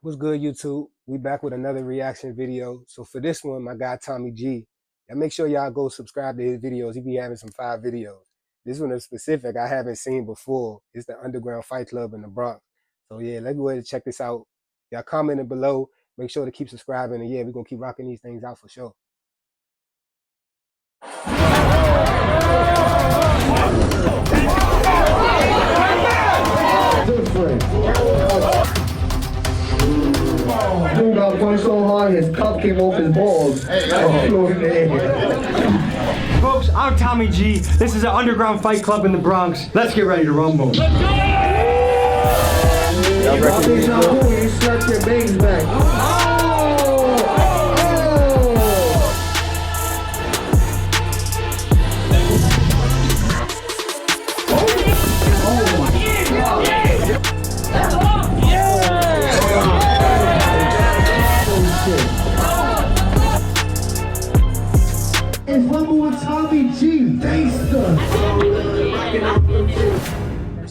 What's good, YouTube? We back with another reaction video. So for this one, my guy Tommy G. And make sure y'all go subscribe to his videos. He be having some fire videos. This one is specific I haven't seen before. It's the Underground Fight Club in the Bronx. So yeah, let's go ahead and check this out. Y'all commenting below. Make sure to keep subscribing. And yeah, we're gonna keep rocking these things out for sure. Dude got punched so hard his cup came off his balls. Folks, I'm Tommy G. This is an underground fight club in the Bronx. Let's get ready to rumble. Y'all reckon you slapped your bangs back. It's Rumble with Tommy G.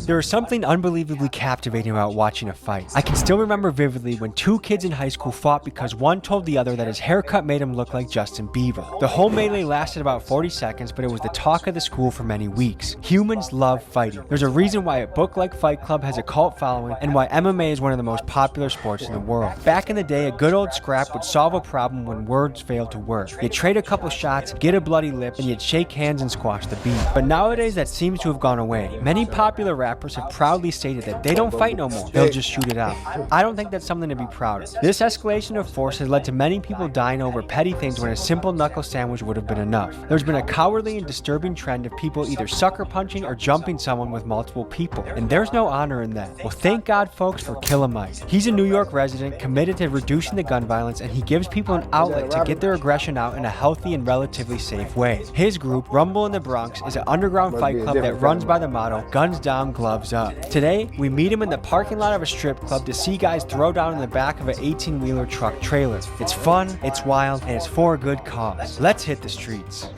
There is something unbelievably captivating about watching a fight. I can still remember vividly when two kids in high school fought because one told the other that his haircut made him look like Justin Bieber. The whole melee lasted about 40 seconds, but it was the talk of the school for many weeks. Humans love fighting. There's a reason why a book like Fight Club has a cult following and why MMA is one of the most popular sports in the world. Back in the day, a good old scrap would solve a problem when words failed to work. You'd trade a couple shots, get a bloody lip, and you'd shake hands and squash the beef. But nowadays, that seems to have gone away. Many popular rappers have proudly stated that they don't fight no more, they'll just shoot it out. I don't think that's something to be proud of. This escalation of force has led to many people dying over petty things when a simple knuckle sandwich would have been enough. There's been a cowardly and disturbing trend of people either sucker punching or jumping someone with multiple people, and there's no honor in that. Well, thank God, folks, for a Mike. He's a New York resident committed to reducing the gun violence, and he gives people an outlet to get their aggression out in a healthy and relatively safe way. His group, Rumble in the Bronx, is an underground fight club that runs by the motto, guns down, gloves up. Today, we meet him in the parking lot of a strip club to see guys throw down in the back of an 18-wheeler truck trailer. It's fun, it's wild, and it's for a good cause. Let's hit the streets.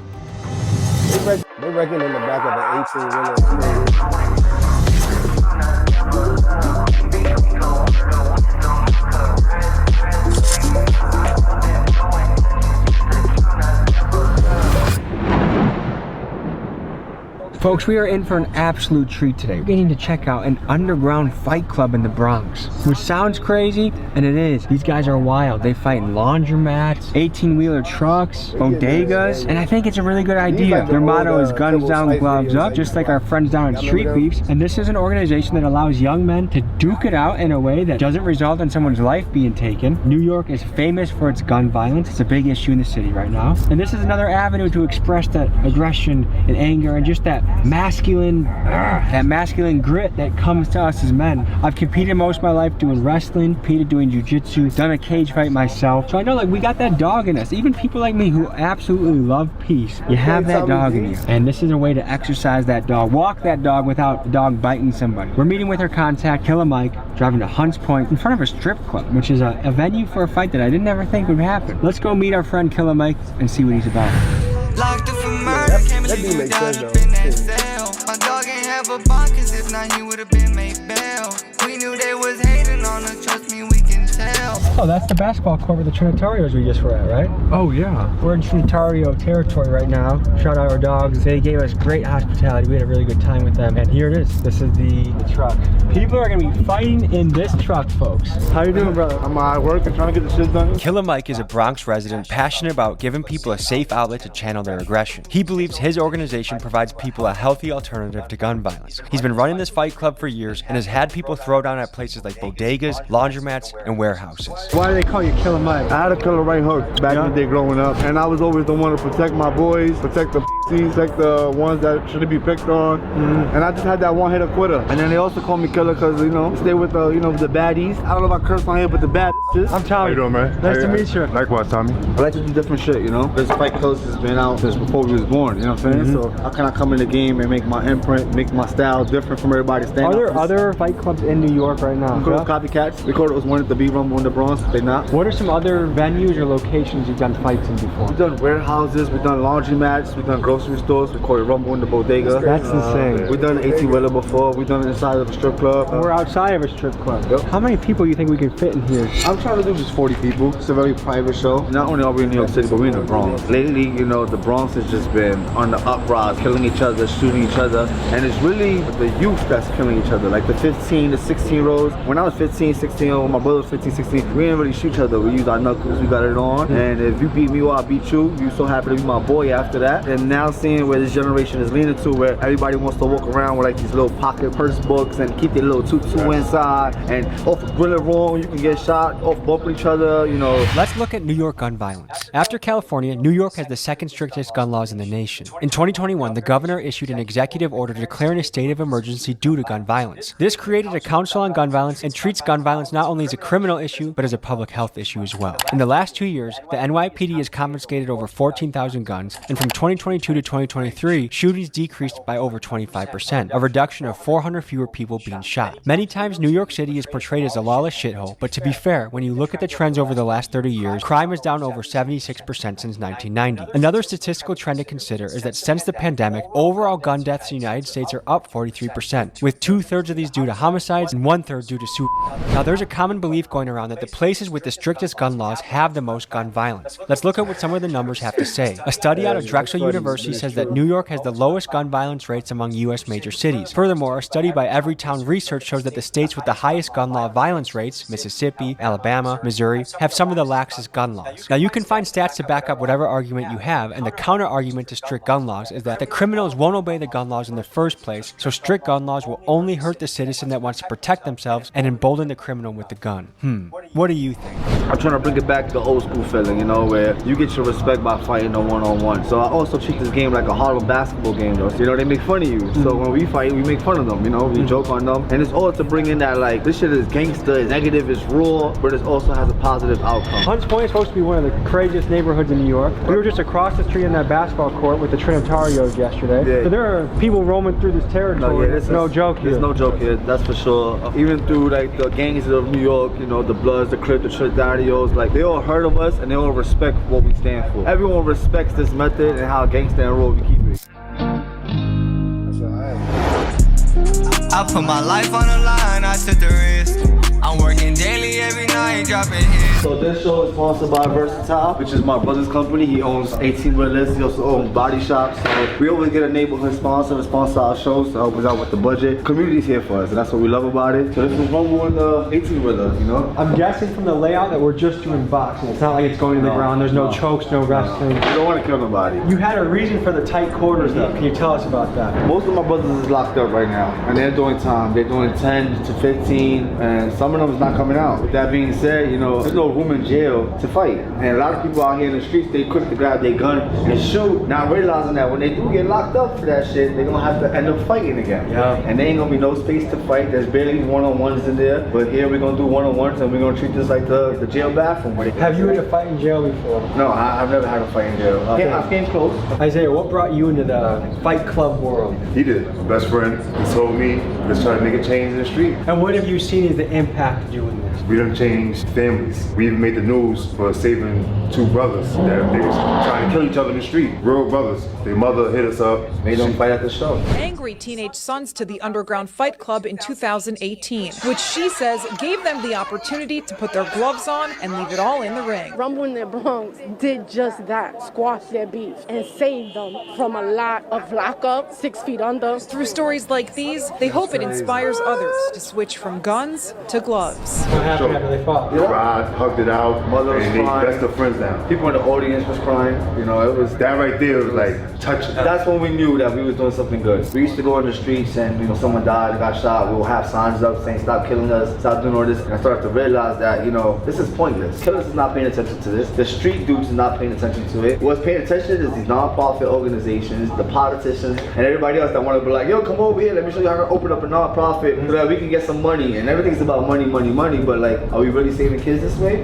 They reckon in the back of an 18-wheeler. Folks, we are in for an absolute treat today. We're getting to check out an underground fight club in the Bronx, which sounds crazy, and it is. These guys are wild. They fight in laundromats, 18-wheeler trucks, bodegas, and I think it's a really good idea. Their motto is guns down, gloves up, just like our friends down at Street Beefs, and this is an organization that allows young men to duke it out in a way that doesn't result in someone's life being taken. New York is famous for its gun violence. It's a big issue in the city right now, and this is another avenue to express that aggression and anger and just that masculine grit that comes to us as men. I've competed most of my life doing wrestling, competed doing jiu-jitsu, done a cage fight myself. So I know, like, we got that dog in us. Even people like me who absolutely love peace, you have that dog in you. And this is a way to exercise that dog, walk that dog without the dog biting somebody. We're meeting with our contact, a.k.a. Mike, driving to Hunts Point in front of a strip club, which is a venue for a fight that I didn't ever think would happen. Let's go meet our friend, a.k.a. Mike, and see what he's about. Locked up for murder, can't believe you died up in that cell. My dog ain't have a bond, cause if not, he would've been made bail. We knew they was hating on us, trust me, we can tell. Oh, that's the basketball court where the Trinitarios we just were at, right? Oh, yeah. We're in Trinitario territory right now. Shout out our dogs. They gave us great hospitality. We had a really good time with them. And here it is. This is the truck. People are gonna be fighting in this truck, folks. How you doing, brother? I'm at work and trying to get the shit done. a.k.a. Mike is a Bronx resident passionate about giving people a safe outlet to channel their aggression. He believes his organization provides people a healthy alternative to gun violence. He's been running this fight club for years and has had people throw down at places like bodegas, laundromats, and warehouses. Why do they call you a.k.a. Mike? I had a killer right hook back in the day growing up, and I was always the one to protect my boys, protect the protect the ones that shouldn't be picked on, and I just had that one hitter quitter. And then they also call me killer because, you know, stay with the, you know, the baddies. I don't know if I curse on here, but the bad bitches. I'm Tommy. How you doing, man? Nice to meet you. Likewise, Tommy. I like to do different shit, you know. This fight club has been out since before we was born, you know what I'm saying? So how can I come in the game and make my imprint, make my style different from everybody standing? Are there other fight clubs in New York right now? We call them copycats. We called it was one at the B Rumble in the Bronx, but they not. What are some other venues or locations you've done fights in before? We've done warehouses, we've done laundromats, we've done grocery stores. We call it Rumble in the Bodega. That's insane. We've done 18-wheeler before. We've done it inside of a strip club. club. We're outside of a strip club. Yep. How many people do you think we can fit in here? I'm trying to do just 40 people. It's a very private show. Not only are we in New York City, but we're in the Bronx. Lately, you know, the Bronx has just been on the uprise, killing each other, shooting each other. And it's really the youth that's killing each other. Like the 15 to 16-year-olds. When I was 15, 16, my brother was 15, 16, we didn't really shoot each other. We used our knuckles, we got it on. And if you beat me or I beat you, you so happy to be my boy after that. And now seeing where this generation is leaning to, where everybody wants to walk around with like these little pocket purse books and keep their little tutu inside, and off grill it wrong, you can get shot, off bumping each other, you know. Let's look at New York gun violence. After California, New York has the second strictest gun laws in the nation. In 2021, the governor issued an executive order declaring a state of emergency due to gun violence. This created a council on gun violence and treats gun violence not only as a criminal issue, but as a public health issue as well. In the last 2 years, the NYPD has confiscated over 14,000 guns, and from 2022 to 2023, shootings decreased by over 25%, a reduction of 400 fewer people being shot. Many times, New York City is portrayed as a lawless shithole, but to be fair, when you look at the trends over the last 30 years, crime is down over 76% since 1990. Another statistical trend to consider is that since the pandemic, overall gun deaths in the United States are up 43%, with 2/3 of these due to homicides and 1/3 due to suicide. Now, there's a common belief going around that the places with the strictest gun laws have the most gun violence. Let's look at what some of the numbers have to say. A study out of Drexel University says that New York has the lowest gun violence rates among U.S. major cities. Furthermore, a study by Everytown Research shows that the states with the highest gun law violence rates, Mississippi, Alabama, Missouri, have some of the laxest gun laws. Now, you can find stats to back up whatever argument you have, and the counter argument to strict gun laws is that the criminals won't obey the gun laws in the first place, so strict gun laws will only hurt the citizen that wants to protect themselves and embolden the criminal with the gun. What do you think? I'm trying to bring it back to the old school feeling, you know, where you get your respect by fighting a one-on-one. So I also treat this game like a Harlem basketball game, though. You know, they make fun of you. So when we fight, we make fun of them, you know, we joke on them. And it's all to bring in that, like, this shit is gangster, it's negative, it's raw, but it also has a positive outcome. Hunts Point is supposed to be one of the craziest neighborhoods in New York. We were just across the street in that basketball court with the Trinitarios yesterday. Yeah. So there are people roaming through this territory. No, It's no joke here. There's no joke here, that's for sure. Even through like the gangs of New York, you know, the Bloods, the Crips, the Trinitarios, like they all heard of us and they all respect what we stand for. Everyone respects this method and how gangsta and raw we keep it. That's alright. I put my life on the line, I took the risk. I'm working daily every night, dropping hits. So this show is sponsored by Versatile, which is my brother's company. He owns 18 Wheelers. He also owns body shops. So we always get a neighborhood sponsor to sponsor our shows to help us out with the budget. Community's here for us, and that's what we love about it. So this is Rumble in the 18 Wheeler, you know? I'm guessing from the layout that we're just doing boxing. It's not like it's going to the ground. There's no chokes, no wrestling. We don't want to kill nobody. You had a reason for the tight quarters, though. Can you tell us about that? Most of my brothers is locked up right now, and they're doing time. They're doing 10 to 15, and some of them is not coming out. With that being said, you know, there's no room in jail to fight. And a lot of people out here in the streets, they quick to grab their gun and shoot, not realizing that when they do get locked up for that shit, they're gonna have to end up fighting again. Yeah. And there ain't gonna be no space to fight. There's barely one-on-ones in there, but here we're gonna do one-on-ones, and we're gonna treat this like the jail bathroom. Have you had a fight in jail before? No, I've never had a fight in jail. Okay. I came close. Isaiah, what brought you into the fight club world? He did. My best friend, he told me, let's try to make a change in the street. And what have you seen as the impact of doing this? We done changed families. We even made the news for saving two brothers that they was trying to kill each other in the street. Real brothers. Their mother hit us up. Made them fight at the show. Angry teenage sons to the underground fight club in 2018, which she says gave them the opportunity to put their gloves on and leave it all in the ring. Rumble in the Bronx did just that, squash their beef and save them from a lot of lockup, 6 feet under. Through stories like these, they hope it inspires others to switch from guns to gloves. What happened after they fought? Yeah. Cried, hugged it out, Mother was and they crying. best of friends now. People in the audience was crying. You know, it was That right there was like touching. That's when we knew that we was doing something good. We used to go on the streets and, you know, someone died, got shot, we'll have signs up saying stop killing us, stop doing all this. And I started to realize that, you know, this is pointless. Killers is not paying attention to this. The street dudes is not paying attention to it. What's paying attention is these non-profit organizations, the politicians, and everybody else that want to be like, yo, come over here, let me show you how to open up a non-profit so that we can get some money. And everything's about money, money, money. But like, are we really saving kids this way?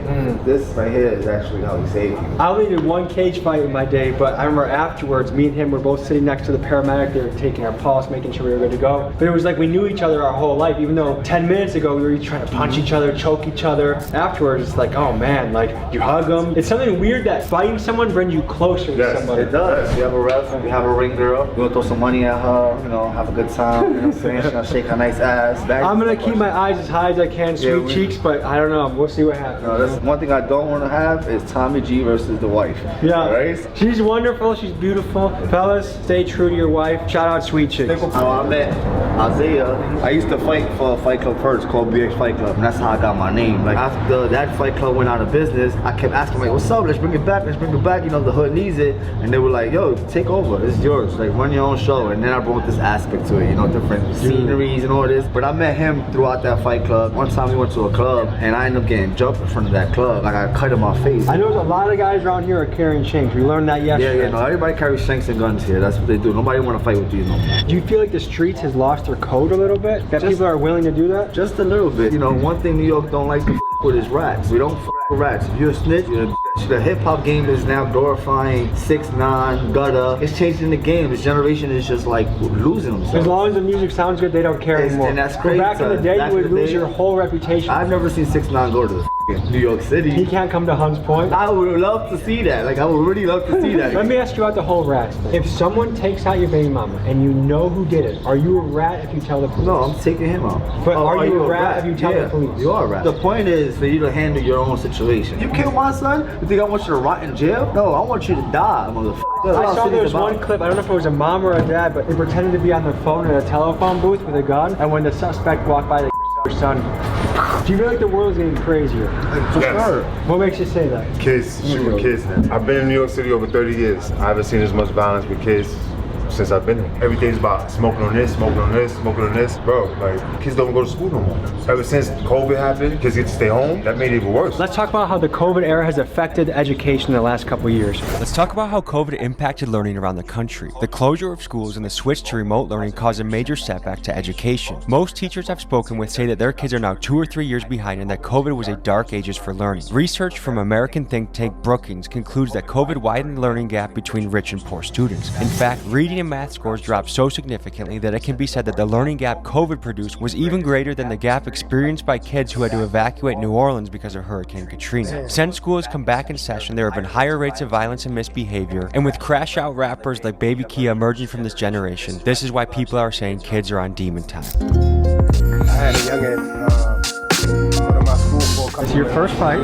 This right here is actually how we save you. I only did one cage fight in my day, but I remember afterwards, me and him were both sitting next to the paramedic. They were taking our pulse, making sure we were good to go. But it was like we knew each other our whole life, even though 10 minutes ago we were each trying to punch each other, choke each other. Afterwards, it's like, oh man, like you hug them. It's something weird that fighting someone brings you closer to somebody. It does. You have a ref, you have a ring girl. You want to throw some money at her, you know, have a good time. You know what I'm saying? She's gonna shake her nice ass. I'm gonna keep my eyes as high as I can, sweet cheeks, but I don't know. We'll see what happens. No, that's one thing I don't want to have is Tommy G versus the wife. Yeah. Right? She's wonderful. She's beautiful. Fellas, stay true to your wife. Shout out Sweet Chicks. How I met Isaiah, I used to fight for a fight club first called BX Fight Club, and that's how I got my name. Like after that fight club went out of business, I kept asking like, what's up? Let's bring it back. Let's bring it back. You know, the hood needs it. And they were like, yo, take over. It's yours. Like run your own show. And then I brought this aspect to it. You know, different sceneries and all this. But I met him throughout that fight club. One time we went to a club, and I ended up getting jumped in front of that club. Like I cut in my face. I know there's a lot of guys around here are carrying shanks. We learned that yesterday. Yeah, no, everybody carries shanks and guns here. That's what they do. Nobody want to fight with these no more. Do you feel like the streets has lost their code a little bit? That people are willing to do that? Just a little bit. You know, one thing New York don't like to f with is rats. We don't f with rats. If you're a snitch, you're a bitch. The hip hop game is now glorifying 6ix9ine, gutter. It's changing the game. This generation is just like losing themselves. As long as the music sounds good, they don't care anymore. And that's crazy. Back in the day, you would lose your whole reputation. I've never seen 6ix9ine go to the New York City. He can't come to Hunts Point. I would love to see that. Like I would really love to see that. Let me ask you about the whole rat thing. If someone takes out your baby mama and you know who did it, are you a rat if you tell the police? No, I'm taking him out. But are you a rat if you tell the police? You are a rat. The point is for you to handle your own situation. You kill my son? You think I want you to rot in jail? No, I want you to die, motherfucker. I saw there was one clip, I don't know if it was a mom or a dad, but they pretended to be on their phone in a telephone booth with a gun, and when the suspect walked by, they their son. Do you feel like the world's getting crazier? For sure. What makes you say that? Kids shooting kids now. I've been in New York City over 30 years. I haven't seen as much violence with kids since I've been here. Every day's about smoking on this, smoking on this, smoking on this. Bro, like, kids don't go to school no more. Ever since COVID happened, kids get to stay home. That made it even worse. Let's talk about how the COVID era has affected education in the last couple of years. Let's talk about how COVID impacted learning around the country. The closure of schools and the switch to remote learning caused a major setback to education. Most teachers I've spoken with say that their kids are now 2 or 3 years behind and that COVID was a dark ages for learning. Research from American think tank Brookings concludes that COVID widened the learning gap between rich and poor students. In fact, reading and math scores dropped so significantly that it can be said that the learning gap COVID produced was even greater than the gap experienced by kids who had to evacuate New Orleans because of Hurricane Katrina. Since school has come back in session, there have been higher rates of violence and misbehavior, and with crash-out rappers like Baby Kia emerging from this generation, this is why people are saying kids are on demon time. I had a youngin' go to my school for a couple. This is your first fight.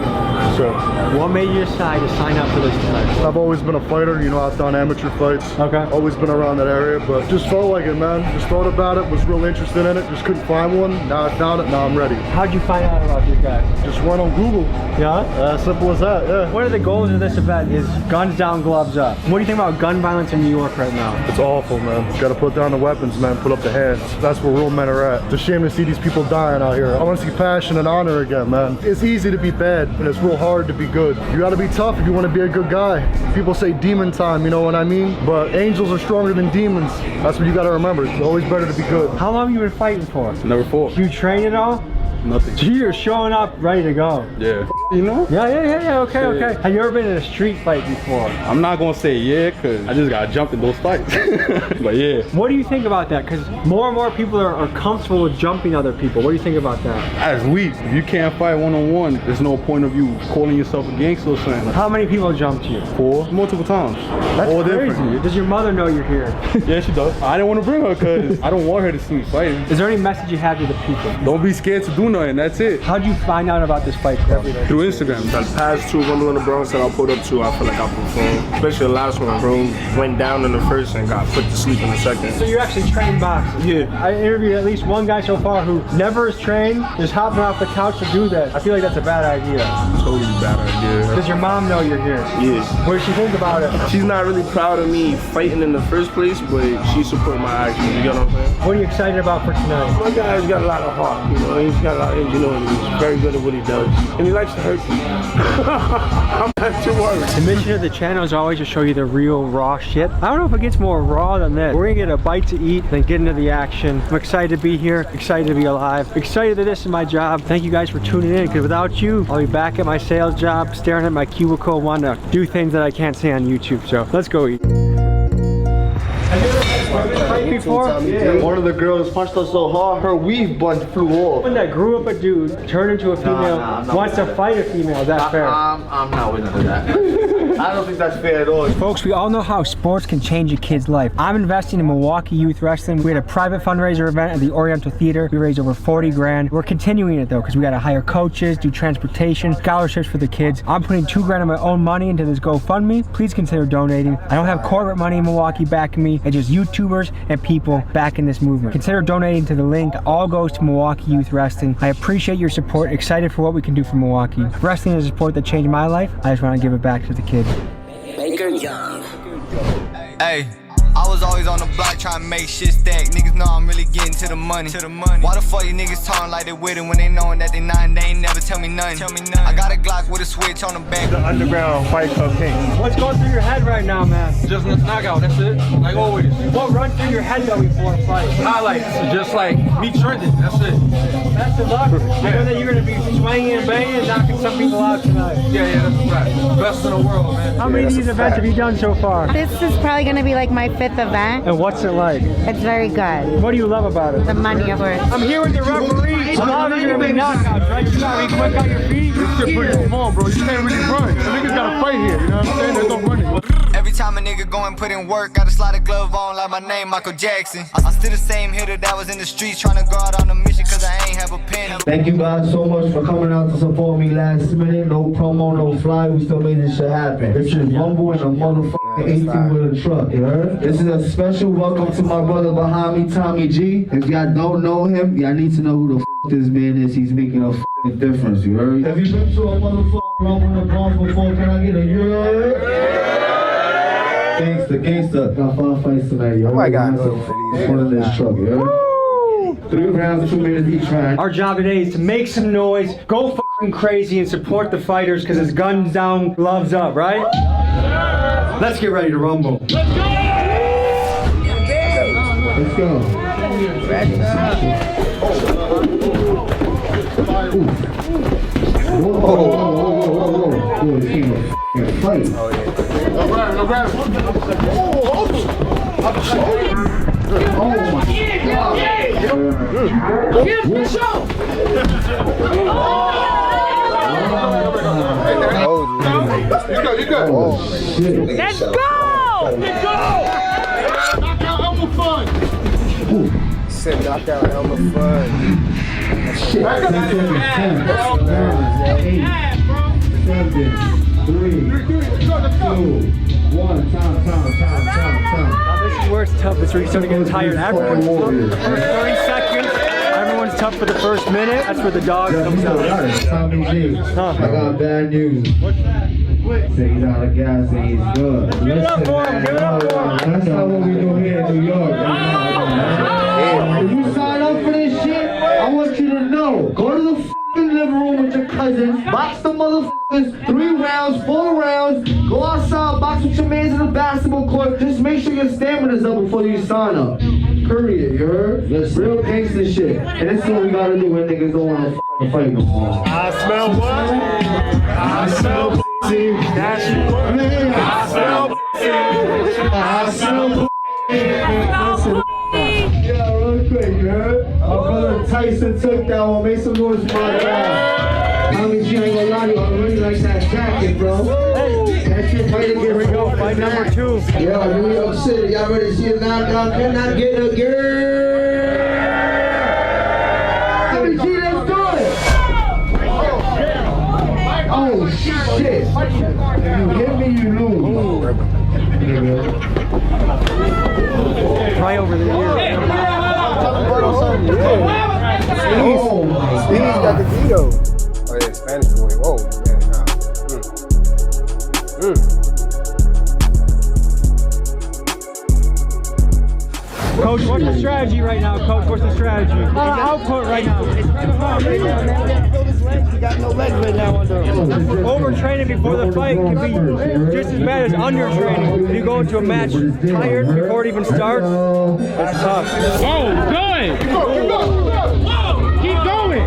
Sure. What made you decide to sign up for this tonight? I've always been a fighter, you know, I've done amateur fights. Okay. Always been around that area, but just felt like it, man. Just thought about it, was real interested in it, just couldn't find one. Now I found it, now I'm ready. How'd you find out about these guys? Just went on Google. Yeah? Simple as that, yeah. One of the goals of this event is guns down, gloves up. What do you think about gun violence in New York right now? It's awful, man. Gotta put down the weapons, man. Put up the hands. That's where real men are at. It's a shame to see these people dying out here. I want to see passion and honor again, man. It's easy to be bad, and it's real hard to be good. You gotta be tough if you want to be a good guy. People say demon time, you know what I mean? But angels are stronger than demons. That's what you gotta remember. It's always better to be good. How long have you been fighting for? Never fought. Do you train at all? Nothing. So you're showing up ready to go. Yeah. You know? Yeah, okay. Have you ever been in a street fight before? I'm not gonna say yeah, cause I just got jumped in those fights. But yeah. What do you think about that? Because more and more people are comfortable with jumping other people. What do you think about that? That's weak. If you can't fight one-on-one, there's no point of you calling yourself a gangster or something. How many people jumped you? 4, multiple times. That's all crazy. different. Does your mother know you're here? Yeah, she does. I didn't want to bring her cause I don't want her to see me fighting. Is there any message you have to the people? Don't be scared to do nothing, that's it. How'd you find out about this fight club? Through Instagram. The past 2 Rumble in the Bronx that I pulled up to, I feel like I performed. Especially the last one, bro, went down in the first and got put to sleep in the second. So you're actually trained boxing? Yeah. I interviewed at least one guy so far who never is trained, just hopping off the couch to do that. I feel like that's a bad idea. Totally bad idea. Does your mom know you're here? Yeah. What does she think about it? She's not really proud of me fighting in the first place, but she supports my actions, you get what I'm saying? What are you excited about for tonight? My guy's got a lot of heart, you know, he's got a out here, you know, and he's very good at what he does. And he likes to hurt people. I'm not too worried. The mission of the channel is always to show you the real raw shit. I don't know if it gets more raw than this. We're gonna get a bite to eat, then get into the action. I'm excited to be here, excited to be alive, excited that this is my job. Thank you guys for tuning in, because without you, I'll be back at my sales job, staring at my cubicle, wanting to do things that I can't say on YouTube. So let's go eat. Before? Yeah, one of the girls punched us so hard, her weave bun flew off. One that grew up a dude, turned into a female, wants to fight a female. Is that fair? I'm not willing to that. I don't think that's fair at all. Folks, we all know how sports can change a kid's life. I'm investing in Milwaukee Youth Wrestling. We had a private fundraiser event at the Oriental Theater. We raised over 40 grand. We're continuing it though, because we got to hire coaches, do transportation, scholarships for the kids. I'm putting 2 grand of my own money into this GoFundMe. Please consider donating. I don't have corporate money in Milwaukee backing me. It's just YouTubers and people backing this movement. Consider donating to the link. It all goes to Milwaukee Youth Wrestling. I appreciate your support. Excited for what we can do for Milwaukee. Wrestling is a sport that changed my life. I just want to give it back to the kids. Baker Young. Hey, I was always on the block trying to make shit stack. Niggas know I'm really getting to the money. Why the fuck you niggas talking like they with it when they knowing that they not? They ain't never tell me nothing. I got a Glock with a switch on the back. The underground fight club king. What's going through your head right now, man? Just knockout, that's it. Like always. What runs through your head though before a fight? Highlights, just like me trending, that's it. Best of luck. I know that you're going to be swinging and banging and knocking some people out tonight. Yeah, that's right. Best in the world, man. How many of these events have you done so far? This is probably going to be like my 5th event. And what's it like? It's very good. What do you love about it? The money, of course. I'm here with the referee. A lot of you are going to be knockouts, right? You got to be quick on your feet. This shit pretty small, bro. You can't really run. The niggas gotta fight here, you know what I'm saying? There's no running. Every time a nigga go and put in work, gotta slide a glove on like my name, Michael Jackson. I'm still the same hitter that was in the streets trying to go out on a mission cause I ain't have a pen. Thank you guys so much for coming out to support me last minute. No promo, no fly. We still made this shit happen. This is Rumble in a motherfucking 18-wheeler truck, you heard? This is a special welcome to my brother behind me, Tommy G. If y'all don't know him, y'all need to know who the this man is. He's making a difference, you heard? Have you been to a motherfucking Rumble in the Bronx before? Can I get a Gangsta, gangsta. Got 5 fights tonight, yo. Oh my God, one in this truck, yo. 3 rounds, 2 minutes each round. Our job today is to make some noise, go fucking crazy, and support the fighters because it's guns down, gloves up, right? Let's get ready to rumble. Let's go! Let's go. Whoa, whoa, whoa, whoa, whoa, whoa. Boy, this ain't a fight. No grab. Oh my God. Here's the show. You good. Oh, shit. Let's go. Let's go. Knockout Elmer Fun. Said knockout Elmer Fun. Shit. 10 seconds. 10, 9, 8, 7, 3, 2, 1. Time. This is where it's tough. This is where you start to get tired. Everyone's tough for the first 30 seconds. Everyone's tough for the first minute. That's where the dog comes out. Tommy G. I got bad news. Say he's out of gas and he's good. Give it up for him. Give it up for him. That's not what we do here in New York. If you sign up for this shit, I want you to know. Go to the f***ing living room with your cousins. Box the motherfuckers. 3 rounds, 4 rounds. Go outside, box with your mans in the basketball court. Just make sure your stamina's up before you sign up. Period, you heard? Real gangster shit. And this is what we gotta do when niggas don't wanna f***ing fight no more. I smell what? I smell pussy. That's what? I smell pussy. I smell pussy. Yeah, real quick, you heard? Our brother Tyson took that one. Make some noise for my guy. Tommy G, ain't gonna lie to you, I really like that jacket, bro. That shit fight to get rid of. Fight number 2. Yo, New York City, y'all ready to see a knockout? Can I get a girl? Tommy G, let's do it! Oh, shit. If you hit me, you lose. Right over the ear. Oh, my Steve's got the veto. Oh yeah, Spanish boy. Whoa, yeah, nah. Coach, what's the strategy right now, Coach, what's the strategy? Output right now. It's kind of hard right now, man. We gotta build his legs. We got no legs right now under him. Overtraining before the fight can be just as bad as undertraining. If you go into a match tired before it even starts, it's tough. Oh, good. Keep going.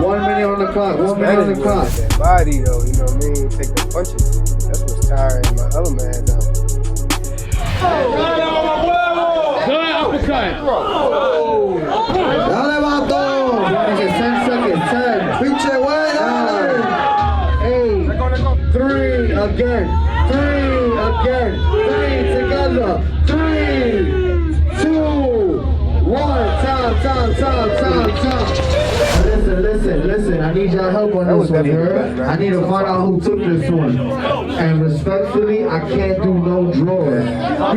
1 minute on the clock. 1 minute on the clock. That body though, you know what I mean? Take the punches. That's what's tiring my other man out. Good uppercut. Dale, vato. 10 seconds. 10. Pinche güey, dale. 8. 3 again. 3 again. 3 together. 3, 2, 1. Time. Listen. I need your help on this one, you heard? I need to find out who took this one. And respectfully, I can't do no drawing.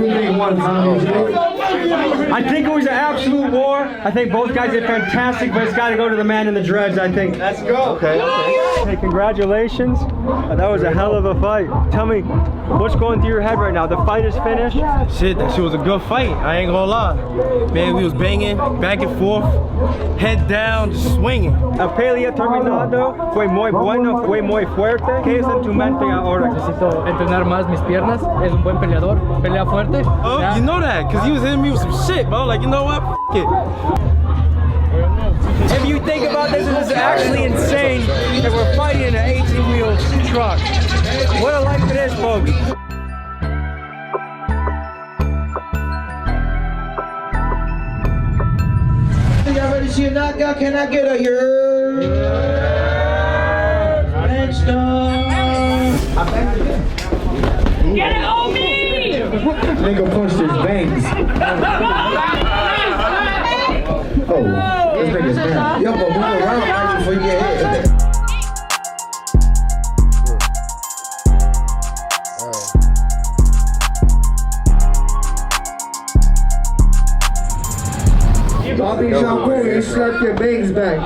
You think one time, I think it was an absolute war. I think both guys did fantastic, but it's got to go to the man in the dreads, I think. Let's go. Okay. Hey, congratulations. That was a hell of a fight. Tell me, what's going through your head right now? The fight is finished? Shit, that shit was a good fight. I ain't gonna lie. Man, we was banging back and forth, head down, just swinging. La pelea terminado fue muy bueno, fue muy fuerte. ¿Qué es en tu mente ahora? Necesito entrenar más mis piernas. Es un buen peleador, pelea fuerte. Oh, you know that, because he was hitting me with some shit, bro. Like, you know what? F it. If you think about this, this is actually insane that we're fighting in an 18-wheel truck. What a life it is, folks. Y'all ready to see a knockout? Can I get a yeah? Next Get it on me! Nigga punched his veins. Oh, this nigga's mad. Yo, but move around right before you get hit. Bobby Jean-Paul, you slapped your bangs back.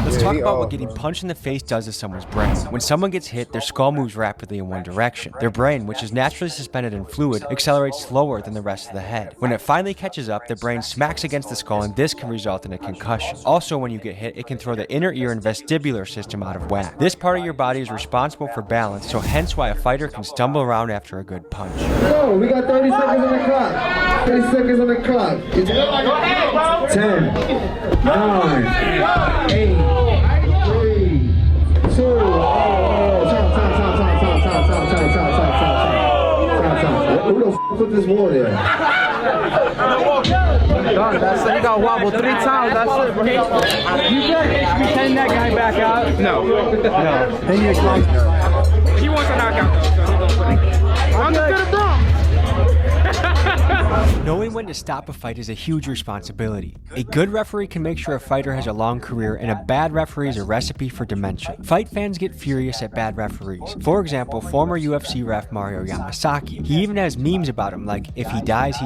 Let's talk about what getting punched in the face does to someone's brain. When someone gets hit, their skull moves rapidly in one direction. Their brain, which is naturally suspended in fluid, accelerates slower than the rest of the head. When it finally catches up, the brain smacks against the skull, and this can result in a concussion. Also, when you get hit, it can throw the inner ear and vestibular system out of whack. This part of your body is responsible for balance, so hence why a fighter can stumble around after a good punch. Yo, we got 30 seconds on the clock. 30 seconds on the clock. 10, 9, 8, 3, 2, Who the f put this wall there? That's it. You got wobble 3 times. That's it, bro. You better send that guy back out. No. They need to calm. He wants a knockout though. I'm the Bronx. Knowing when to stop a fight is a huge responsibility. A good referee can make sure a fighter has a long career, and a bad referee is a recipe for dementia. Fight fans get furious at bad referees. For example, former UFC ref Mario Yamasaki. He even has memes about him like, if he dies,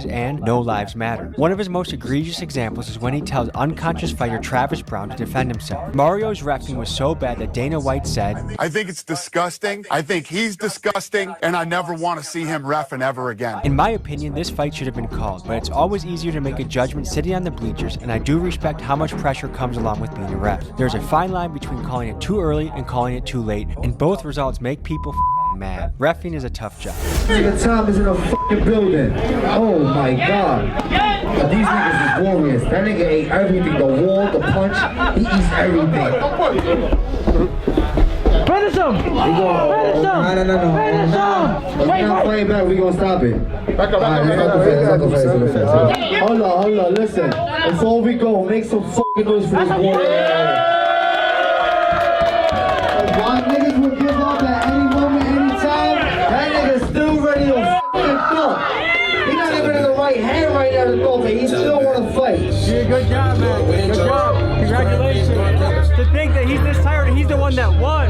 and no lives matter. One of his most egregious examples is when he tells unconscious fighter Travis Brown to defend himself. Mario's reffing was so bad that Dana White said, I think it's disgusting. I think he's disgusting, and I never want to see him reffing ever again. In my opinion, this fight should have been called, but it's always easier to make a judgment sitting on the bleachers, and I do respect how much pressure comes along with being a ref. There's a fine line between calling it too early and calling it too late, and both results make people mad. Reffing is a tough job. The time is in a fucking building. Oh my god. But these niggas is warriors. That nigga ate everything. The wall, the punch, he eats everything. Finish him! No. If we not playing back, we gonna stop it. Back up. Hold on, listen. Before we go, make some fucking noise for this warrior. Why niggas will give up at any moment, any time? That nigga's still ready to fucking throw. He's not even in the right hand right now to throw, but he still wanna fight. Yeah, good job, man. Good job. Congratulations. To think that he's this tired and he's the one that won.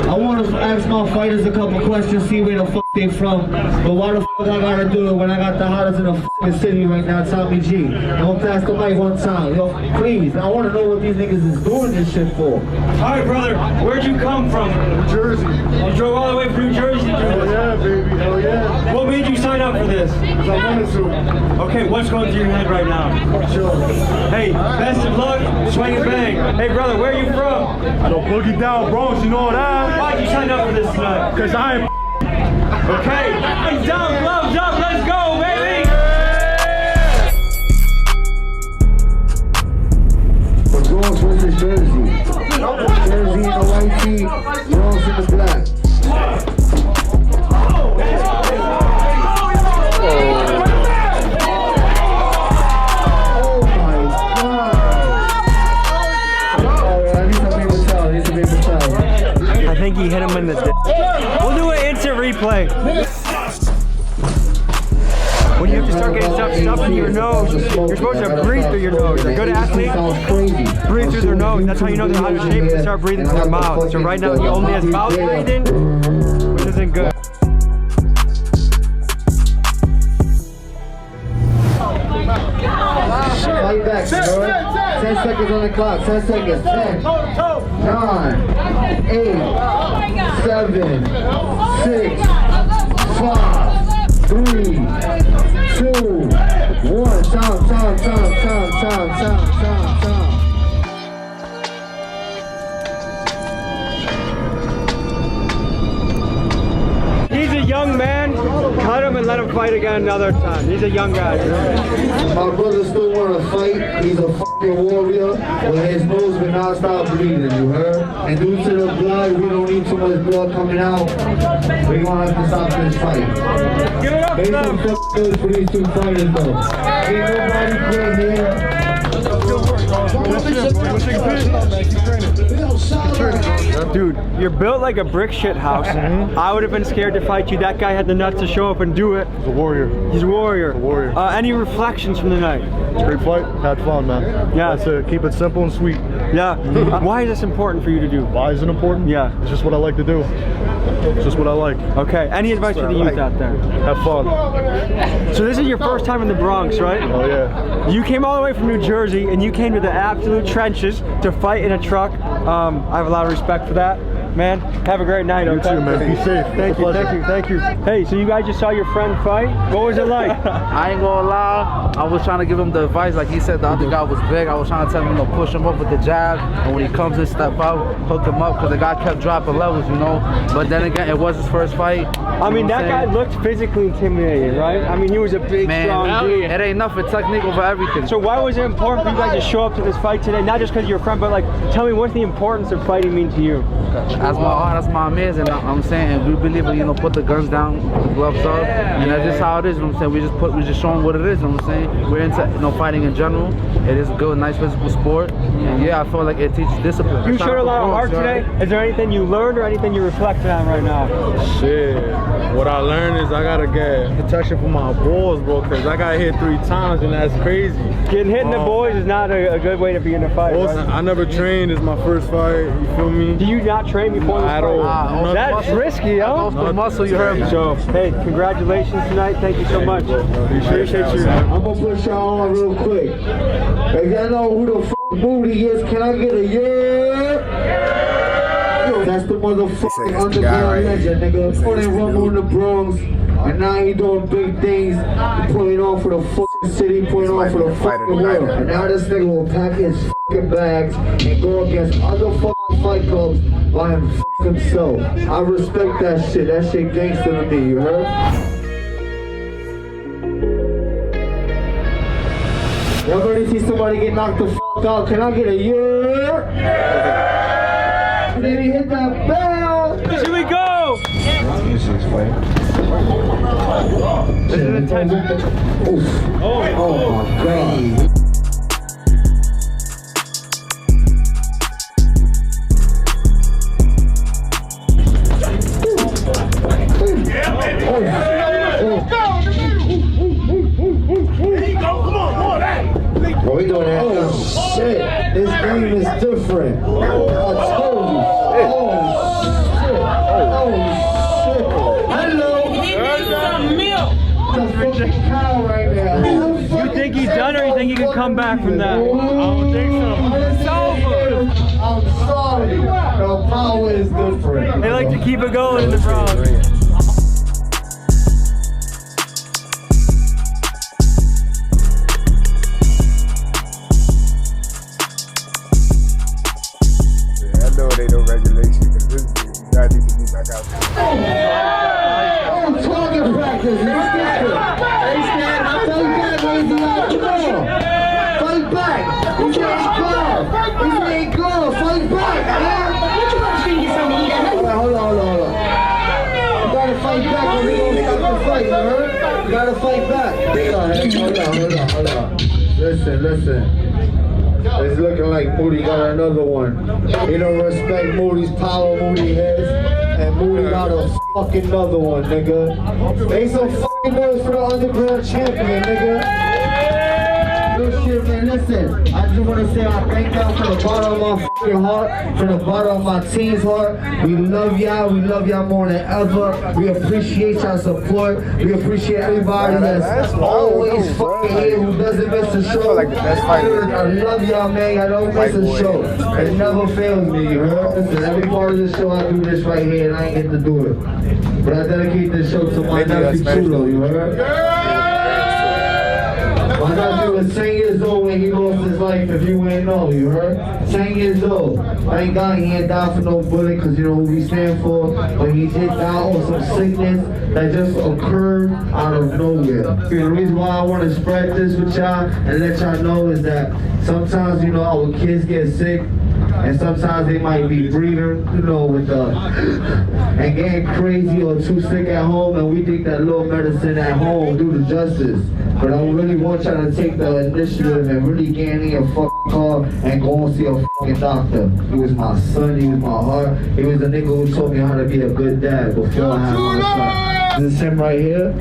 I want to ask my fighters a couple questions, see where the fuck they from. But why the fuck I gotta do it when I got the hottest in the fucking city right now, Tommy G? Don't pass the mic one time, yo. Please, I want to know what these niggas is doing this shit for. All right, brother, where'd you come from? New Jersey. You drove all the way from New Jersey? Hell yeah, baby. Hell yeah. What made you sign up for this? Because I wanted to. Okay, what's going through your head right now? Sure. Hey, best of luck, swing and bang. Hey, brother, where are you from? I don't boogie down, Bronx, you know that? Why'd you sign up for this tonight? Because I am. Okay, hands down, gloves up, let's go, baby! Bronx versus Jersey. Jersey in the white tee, Bronx in the black. Oh my God. Alright, I need some paper towel, I need some paper towel. I think he hit him in the dick. We'll do an instant replay. When you have to start getting stuff in your nose, you're supposed to breathe through your nose. A good athlete, breathe through their nose. That's how you know they're out of shape. They start breathing through their mouth. So right now he only has mouth breathing, which isn't good. Fight back, bro. 10 seconds on the clock. 10 seconds. 10, 9, 8, 7, 6, 5, 3, 2, 1. Time. He's a young man. Cut him and let him fight again another time. He's a young guy. My brother still want to fight. He's a fucking warrior. With his nose been non-stop bleeding, you heard? And due to the blood, we don't need too much blood coming out. We're gonna have to stop this fight. Give it up, Make some fucking noise for these two fighters, though. Ain't nobody quit here. Dude, you're built like a brick shit house. I would have been scared to fight you. That guy had the nuts to show up and do it. He's a warrior. He's a warrior. A warrior. Any reflections from the night? Great fight. Had fun, man. Yeah. That's it. Keep it simple and sweet. Yeah. Why is this important for you to do? Why is it important? Yeah. It's just what I like to do. It's just what I like. Okay. Any advice for the youth out there? Have fun. So this is your first time in the Bronx, right? Oh yeah. You came all the way from New Jersey and you came to the absolute trenches to fight in a truck. I have a lot of respect for that. Man, have a great night, okay? You too, man. Be safe. Thank you. Hey, so you guys just saw your friend fight? What was it like? I ain't gonna lie, I was trying to give him the advice, like he said the other guy was big. I was trying to tell him, push him up with the jab, and when he comes in, step out, hook him up, because the guy kept dropping levels, But then again, it was his first fight. I mean, that guy looked physically intimidating, right? I mean, he was a big, strong dude. It ain't nothing, technique over everything. So why was it important for you guys to show up to this fight today? Not just because you're a friend, but like, tell me, what's the importance of fighting mean to you? That's my man, and I'm saying we believe it, put the guns down, put the gloves up, and that's just how it is. I'm saying we just showing what it is. I'm saying we're into fighting in general. It is a good, nice physical sport, and yeah, I feel like it teaches discipline. You showed a lot of heart today. Is there anything you learned or anything you're reflecting on right now? Shit, what I learned is I gotta get protection for my balls, bro, because I got hit 3 times and that's crazy. Getting hit in the boys is not a good way to be in a fight. Also, right? I never trained. It's my first fight. You feel me? Do you not train before this fight? That's risky, huh? The muscle, you heard me. So, hey, congratulations tonight. Thank you so much. Appreciate you. I'm gonna put y'all on real quick. If y'all know who the f Booty is, can I get a yeah? That's the motherfucking underground legend, nigga. Put in Rumble in the Bronx, and now he doing big things. Putting on for the fucking city, putting on for the fucking world. And now this nigga will pack his fucking bags and go against other fucking fight clubs by himself. I respect that shit. That shit gangster to me, you heard? Y'all ready to see somebody get knocked the fuck out? Can I get a yeah? Baby, hit that bell! Here we go! This is intense. Oh my god. We doing that. Oh shit! This game is different. I told you. Oh shit! Hello. Here's some milk. Cow right now. You think he's done or you think he can come back from that? I don't think so. It's over. I'm sorry. The power is good for it. They like to keep it going in the Bronx. I know it ain't no regulation because this guy needs to be back out there. Oh, target practice. Hey, Stan, I'll tell you that, ladies and gentlemen. Come on. Fight back. This ain't good. This ain't good. Fight back, man. Hold on. You gotta fight back or we gonna stop the fight, you heard? You gotta fight back. Hold on. Listen. It's looking like Moody got another one. He don't respect Moody's power Moody has, and Moody got a fucking another one, nigga. Make some fucking noise for the underground champion, nigga. Real shit, man. Listen, I just want to say I thank y'all from the bottom of my fucking heart, from the bottom of my team's heart. We love y'all. We love y'all more than ever. We appreciate y'all support. We appreciate everybody that's always fucking here, who doesn't miss a show. Like the best fighter. I love y'all, man. I don't miss a show. It never fails me, you heard? Listen, every part of the show I do this right here, and I ain't get to do it. But I dedicate this show to my nephew Chulo, you heard? My nephew was 10 years old when he lost his life, if you ain't know, you heard? 10 years old. Thank God he ain't died for no bullet, because you know what we stand for. But he did die on some sickness that just occurred out of nowhere. The reason why I want to spread this with y'all and let y'all know is that sometimes, you know, our kids get sick, and sometimes they might be breathing, you know, with and getting crazy or too sick at home, and we think that little medicine at home do the justice. But I really want y'all to take the initiative and really get in your fucking car and go and see a fucking doctor. He was my son, he was my heart. He was the nigga who taught me how to be a good dad before I had my son. This is him right here.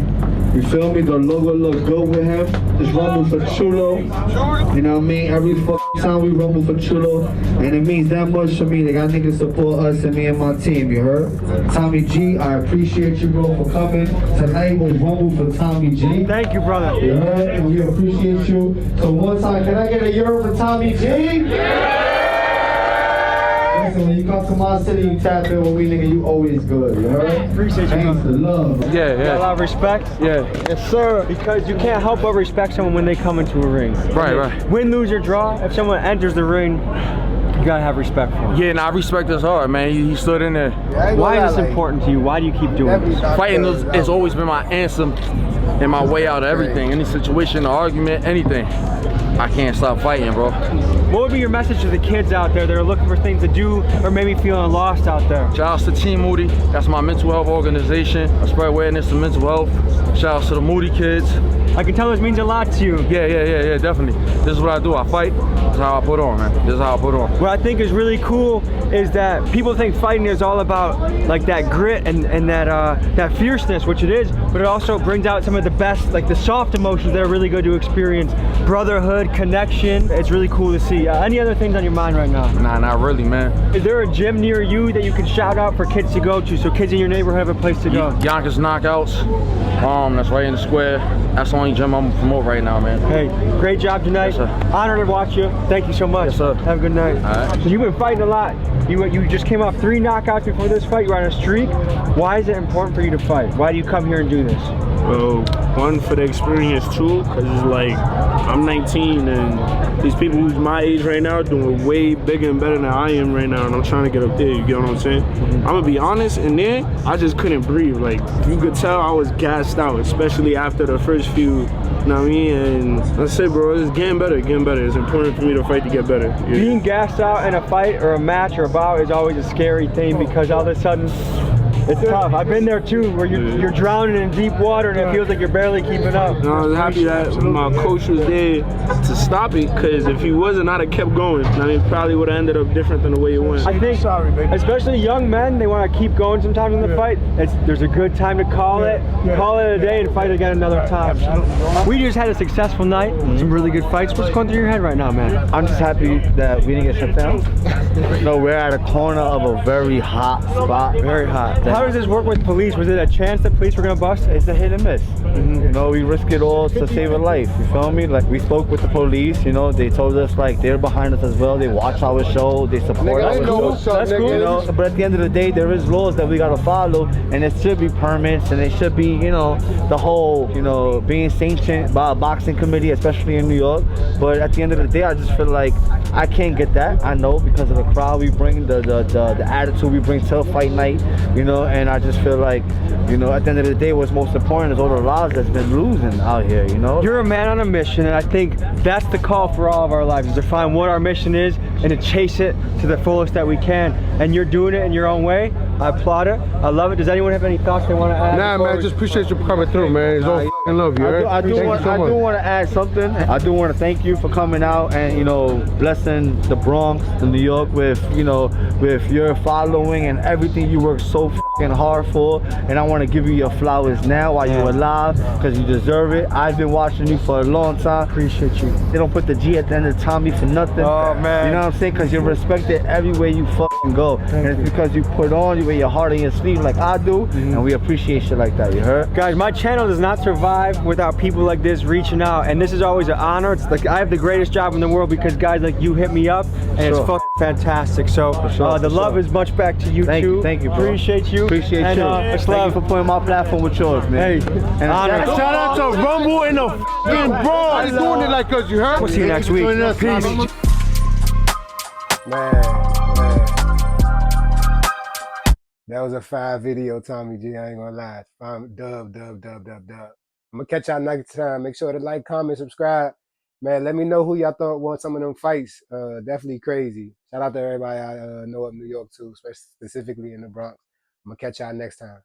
You feel me? The logo look good with him. Just rumble for Chulo. You know what I mean? Every fucking time we rumble for Chulo. And it means that much to me. They got niggas support us and me and my team, you heard? Tommy G, I appreciate you, bro, for coming. Tonight was rumble for Tommy G. Thank you, brother. You heard? And we appreciate you. So one time, can I get a euro for Tommy G? Yeah! Listen, when you come to my city, you tap in with me, nigga, you always good, you heard? Appreciate you. Thanks to love. Yeah. Got a lot of respect? Yeah. Yes, sir. Because you can't help but respect someone when they come into a ring. Right. Win, lose, or draw, if someone enters the ring, you gotta have respect for him. Yeah, and I respect his heart, man. He stood in there. Why is this important to you? Why do you keep doing this? Fighting has always been my answer and my way out of everything. Any situation, argument, anything. I can't stop fighting, bro. What would be your message to the kids out there that are looking for things to do or maybe feeling lost out there? Shout outs to Team Moody. That's my mental health organization. I spread awareness to mental health. Shout outs to the Moody kids. I can tell this means a lot to you. Yeah, definitely. This is what I do. I fight. This is how I put on, man. This is how I put on. What I think is really cool is that people think fighting is all about like that grit and that fierceness, which it is, but it also brings out some of the best, like the soft emotions that are really good to experience. Brotherhood, connection. It's really cool to see. Any other things on your mind right now? Nah, not really, man. Is there a gym near you that you can shout out for kids to go to so kids in your neighborhood have a place to go? Yonkers Knockouts. That's right in the square. That's the only gym I'm gonna promote right now, man. Hey, great job tonight. Yes, sir. Honored to watch you. Thank you so much. Yes, sir. Have a good night. All right. So you've been fighting a lot. You just came off 3 knockouts before this fight. You're on a streak. Why is it important for you to fight? Why do you come here and do this? Well, one, for the experience too, because it's like I'm 19 and these people who's my age right now are doing way bigger and better than I am right now, and I'm trying to get up there, you get what I'm saying? I'm gonna be honest, and then I just couldn't breathe. Like, you could tell I was gassed out, especially after the first few, you know what I mean? And that's it, bro, it's getting better. It's important for me to fight to get better. Yeah. Being gassed out in a fight or a match or a bout is always a scary thing because all of a sudden, it's tough. I've been there too, where you're drowning in deep water and it feels like you're barely keeping up. And I was happy that my coach was there to stop it, because if he wasn't, I'd have kept going. I mean, it probably would have ended up different than the way it went. I think, especially young men, they want to keep going sometimes in the fight. There's a good time to call it a day and fight again another time. We just had a successful night, some really good fights. What's going through your head right now, man? I'm just happy that we didn't get shut down. No, we're at a corner of a very hot spot. Very hot. How does this work with police? Was it a chance that police were gonna bust? It's a hit and miss. You know, we risk it all to save a life. You feel me? Like, we spoke with the police. You know, they told us like they're behind us as well. They watch our show. They support our show. That's cool. You know, but at the end of the day, there is laws that we gotta follow, and it should be permits, and it should be, you know, the whole, you know, being sanctioned by a boxing committee, especially in New York. But at the end of the day, I just feel like I can't get that. I know, because of the crowd we bring, the attitude we bring to a fight night, you know, and I just feel like, you know, at the end of the day, what's most important is all the lives that's been losing out here, you know? You're a man on a mission, and I think that's the call for all of our lives, is to find what our mission is and to chase it to the fullest that we can. And you're doing it in your own way. I applaud it. I love it. Does anyone have any thoughts they want to add? Nah, man, I just appreciate you coming through, man. It's all f***ing love you. I do want to add something. I do want to thank you for coming out and, you know, blessing the Bronx, the New York, with, you know, with your following and everything you work so f***ing hard for. And I want to give you your flowers now while you're alive, because you deserve it. I've been watching you for a long time. Appreciate you. They don't put the G at the end of Tommy for nothing. Oh, man. You know what I'm saying? Because you're respected everywhere you fucking go. And it's because you put on, you wear your heart on your sleeve like I do, and we appreciate shit like that, you heard? Guys, my channel does not survive without people like this reaching out, and this is always an honor. It's like I have the greatest job in the world because guys like you hit me up, and it's fucking fantastic. So the love is much back to you too. Thank you, bro. Appreciate you. Appreciate and, you. Much Thank love you for putting my platform with yours, man. Hey, and honor. Shout out to Rumble in the f***ing Bronx. They're doing it like us, you heard? We'll see you next week. Peace. Man. That was a fire video, Tommy G. I ain't gonna lie. Dub. I'm gonna catch y'all next time. Make sure to like, comment, subscribe. Man, let me know who y'all thought won some of them fights. Definitely crazy. Shout out to everybody I know up in New York too, specifically in the Bronx. I'm gonna catch y'all next time.